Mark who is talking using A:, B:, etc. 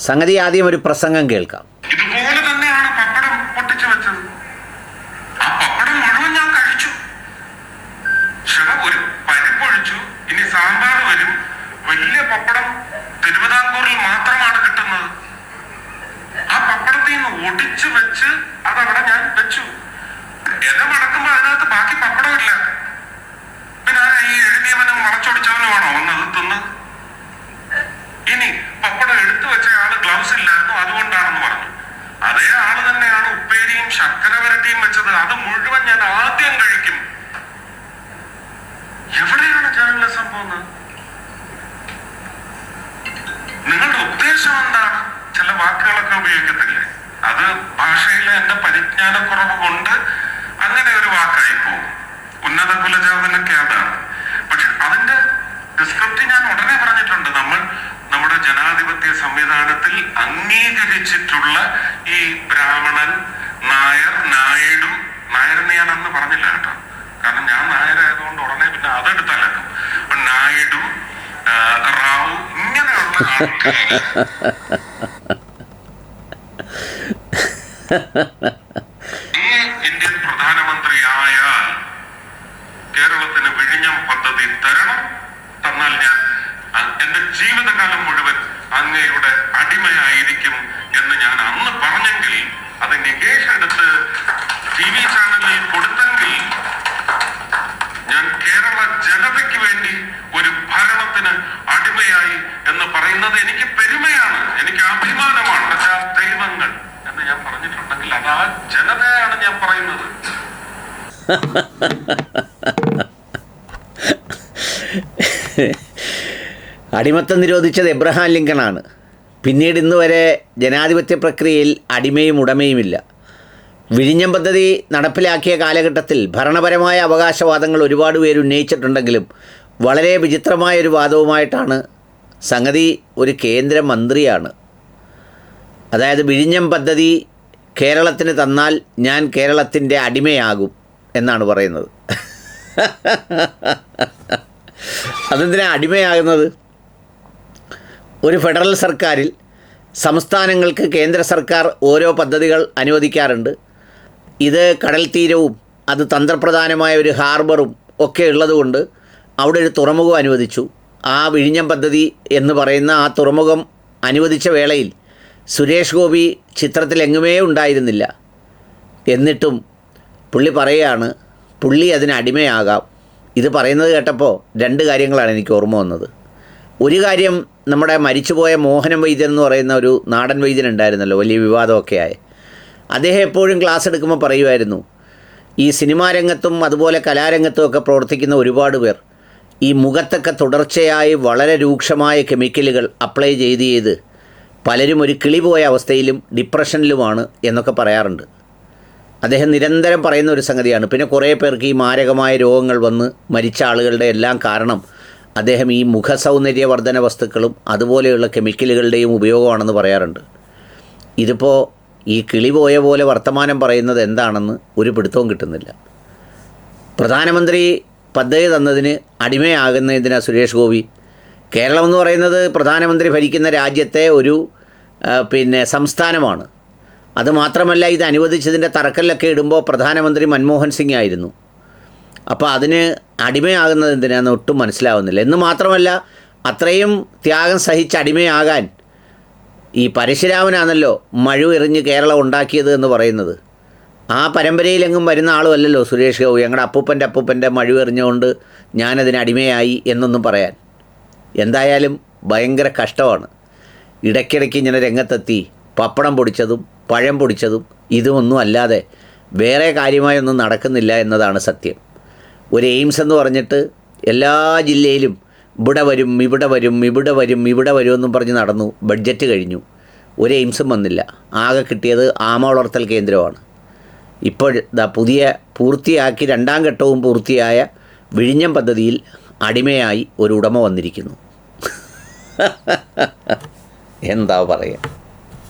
A: സംഗതി ആദ്യം ഒരു പ്രസംഗം കേൾക്കാം.
B: ഇതുപോലെ തന്നെയാണ് പപ്പടം പൊട്ടിച്ചു വെച്ചത്. ആ പപ്പടം മുഴുവൻ ഞാൻ കഴിച്ചു. ഒരു പരിപ്പൊഴിച്ചു. ഇനി സാമ്പാർ വരും. വലിയ പപ്പടം തിരുവിതാംകൂറിൽ മാത്രമാണ് കിട്ടുന്നത്. ആ പപ്പടത്തിൽ നിന്ന് ഒടിച്ചു വെച്ച് അതവിടെ ഞാൻ വെച്ചു. ഇല മടക്കുമ്പോ അതിനകത്ത് ബാക്കി പപ്പടമില്ല. പിന്നെ ഈ എഴുതിയവനും വളച്ചൊടിച്ചവനുമാണോ വന്നത് തിന്ന്? ഇനി പപ്പടം എടുത്തു വെച്ച ആള് ഗ്ലൗസ് ഇല്ലായിരുന്നു, അതുകൊണ്ടാണെന്ന് പറഞ്ഞു. അതേ ആള് തന്നെയാണ് ഉപ്പേരിയും ശർക്കര വരട്ടിയും വെച്ചത്. അത് മുഴുവൻ ഞാൻ ആദ്യം കഴിക്കും. എവിടെയാണ് ജേർണലിസം പോകുന്നത്? നിങ്ങളുടെ ഉദ്ദേശം എന്താണ്? ചില വാക്കുകളൊക്കെ ഉപയോഗിക്കത്തില്ലേ? അത് ഭാഷയിലെ എന്റെ പരിജ്ഞാനക്കുറവ് കൊണ്ട് അങ്ങനെ ഒരു വാക്കായി പോകും. ഉന്നത കുലജാതനൊക്കെ അതാണ്. പക്ഷെ അതിന്റെ ഡിസ്ക്രിപ്റ്റ് ഞാൻ ഉടനെ പറഞ്ഞിട്ടുണ്ട്. നമ്മുടെ ജനാധിപത്യ സംവിധാനത്തിൽ അംഗീകരിച്ചിട്ടുള്ള ഈ ബ്രാഹ്മണൻ, നായർ, നായിഡു, നായരെന്ന് ഞാൻ അന്ന് പറഞ്ഞില്ല കേട്ടോ, കാരണം ഞാൻ നായരായതുകൊണ്ട് ഉടനെ പിന്നെ അതെടുത്തലക്കും. നായിഡു, റാവു, ഇങ്ങനെയുള്ള ആളുകൾ ഇന്ത്യൻ പ്രധാനമന്ത്രിയായാൽ കേരളത്തിന് വിഴിഞ്ഞം പദ്ധതി തരണം. തന്നാൽ ഞാൻ എന്റെ ജീവിതകാലം മുഴുവൻ അങ്ങയുടെ അടിമയായിരിക്കും എന്ന് ഞാൻ അന്ന് പറഞ്ഞെങ്കിൽ, അത് നികേഷ് എടുത്ത് TV ചാനലിൽ കൊടുത്തെങ്കിൽ, ഞാൻ കേരള ജനതയ്ക്ക് വേണ്ടി ഒരു ഭരണത്തിന് അടിമയായി എന്ന് പറയുന്നത് എനിക്ക് പെരുമയാണ്, എനിക്ക് അഭിമാനമാണ്. ദൈവങ്ങൾ എന്ന് ഞാൻ പറഞ്ഞിട്ടുണ്ടെങ്കിൽ അത് ആ ജനതയാണ് ഞാൻ പറയുന്നത്.
A: അടിമത്തം നിരോധിച്ചത് എബ്രഹാം ലിങ്കണാണ്. പിന്നീട് ഇന്ന് വരെ ജനാധിപത്യ പ്രക്രിയയിൽ അടിമയും ഉടമയുമില്ല. വിഴിഞ്ഞം പദ്ധതി നടപ്പിലാക്കിയ കാലഘട്ടത്തിൽ ഭരണപരമായ അവകാശവാദങ്ങൾ ഒരുപാട് പേര് ഉന്നയിച്ചിട്ടുണ്ടെങ്കിലും വളരെ വിചിത്രമായൊരു വാദവുമായിട്ടാണ് സംഗതി. ഒരു കേന്ദ്രമന്ത്രിയാണ്, അതായത് വിഴിഞ്ഞം പദ്ധതി കേരളത്തിന് തന്നാൽ ഞാൻ കേരളത്തിൻ്റെ അടിമയാകും എന്നാണ് പറയുന്നത്. അതെന്തിനാണ് അടിമയാകുന്നത്? ഒരു ഫെഡറൽ സർക്കാരിൽ സംസ്ഥാനങ്ങൾക്ക് കേന്ദ്ര സർക്കാർ ഓരോ പദ്ധതികൾ അനുവദിക്കാറുണ്ട്. ഇത് കടൽ തീരവും അത് തന്ത്രപ്രധാനമായ ഒരു ഹാർബറും ഒക്കെ ഉള്ളതുകൊണ്ട് അവിടെ ഒരു തുറമുഖം അനുവദിച്ചു. ആ വിഴിഞ്ഞം പദ്ധതി എന്ന് പറയുന്ന ആ തുറമുഖം അനുവദിച്ച വേളയിൽ സുരേഷ് ഗോപി ചിത്രത്തിലെങ്ങുമേ ഉണ്ടായിരുന്നില്ല. എന്നിട്ടും പുള്ളി പറയുകയാണ് പുള്ളി അതിന് അടിമയാകാം. ഇത് പറയുന്നത് കേട്ടപ്പോൾ രണ്ട് കാര്യങ്ങളാണ് എനിക്ക് ഓർമ്മ വന്നത്. ഒരു കാര്യം, നമ്മുടെ മരിച്ചുപോയ മോഹനം വൈദ്യൻ എന്ന് പറയുന്ന ഒരു നാടൻ വൈദ്യൻ ഉണ്ടായിരുന്നല്ലോ, വലിയ വിവാദമൊക്കെ ആയ അദ്ദേഹം എപ്പോഴും ക്ലാസ് എടുക്കുമ്പോൾ പറയുമായിരുന്നു, ഈ സിനിമാ രംഗത്തും അതുപോലെ കലാരംഗത്തും ഒക്കെ പ്രവർത്തിക്കുന്ന ഒരുപാട് പേർ ഈ മുഖത്തൊക്കെ തുടർച്ചയായി വളരെ രൂക്ഷമായ കെമിക്കലുകൾ അപ്ലൈ ചെയ്ത് പലരും ഒരു കിളി പോയ അവസ്ഥയിലും ഡിപ്രഷനിലുമാണ് എന്നൊക്കെ പറയാറുണ്ട്. അദ്ദേഹം നിരന്തരം പറയുന്ന ഒരു സംഗതിയാണ്. പിന്നെ കുറേ പേർക്ക് ഈ മാരകമായ രോഗങ്ങൾ വന്ന് മരിച്ച ആളുകളുടെ എല്ലാം കാരണം അദ്ദേഹം ഈ മുഖസൗന്ദര്യവർദ്ധന വസ്തുക്കളും അതുപോലെയുള്ള കെമിക്കലുകളുടെയും ഉപയോഗമാണെന്ന് പറയാറുണ്ട്. ഇതിപ്പോൾ ഈ കിളി പോയ പോലെ വർത്തമാനം പറയുന്നത് എന്താണെന്ന് ഒരു പിടുത്തവും കിട്ടുന്നില്ല. പ്രധാനമന്ത്രി പദ്ധതി തന്നതിന് അടിമയാകുന്നതിനാണ് സുരേഷ് ഗോപി. കേരളം എന്ന് പറയുന്നത് പ്രധാനമന്ത്രി ഭരിക്കുന്ന രാജ്യത്തെ ഒരു സംസ്ഥാനമാണ്. അതുമാത്രമല്ല, ഇത് അനുവദിച്ചതിൻ്റെ തറക്കല്ലൊക്കെ ഇടുമ്പോൾ പ്രധാനമന്ത്രി മൻമോഹൻ സിംഗ് ആയിരുന്നു. അപ്പോൾ അതിന് അടിമയാകുന്നത് എന്തിനാണെന്ന് ഒട്ടും മനസ്സിലാവുന്നില്ല. എന്ന് മാത്രമല്ല, അത്രയും ത്യാഗം സഹിച്ച് അടിമയാകാൻ ഈ പരശുരാമനാണല്ലോ മഴു എറിഞ്ഞ് കേരളം ഉണ്ടാക്കിയത് എന്ന് പറയുന്നത്. ആ പരമ്പരയിലെങ്ങും വരുന്ന ആളുമല്ലല്ലോ സുരേഷ് ഗോപി. ഞങ്ങളുടെ അപ്പൂപ്പൻ്റെ മഴു എറിഞ്ഞുകൊണ്ട് ഞാനതിന് അടിമയായി എന്നൊന്നും പറയാൻ. എന്തായാലും ഭയങ്കര കഷ്ടമാണ്. ഇടയ്ക്കിടയ്ക്ക് ഇങ്ങനെ രംഗത്തെത്തി പപ്പടം പൊടിച്ചതും പഴം പൊടിച്ചതും ഇതുമൊന്നും അല്ലാതെ വേറെ കാര്യമായൊന്നും നടക്കുന്നില്ല എന്നതാണ് സത്യം. ഒരു എയിംസ് എന്ന് പറഞ്ഞിട്ട് എല്ലാ ജില്ലയിലും ഇവിടെ വരും ഇവിടെ വരും ഇവിടെ വരും ഇവിടെ വരുമെന്നും പറഞ്ഞ് നടന്നു. ബഡ്ജറ്റ് കഴിഞ്ഞു, ഒരു എയിംസും വന്നില്ല. ആകെ കിട്ടിയത് ആമ വളർത്തൽ കേന്ദ്രമാണ്. ഇപ്പോൾ പുതിയ പൂർത്തിയാക്കി 2ാം ഘട്ടവും പൂർത്തിയായ വിഴിഞ്ഞം പദ്ധതിയിൽ അടിമയായി ഒരു ഉടമ വന്നിരിക്കുന്നു. എന്താ പറയുക?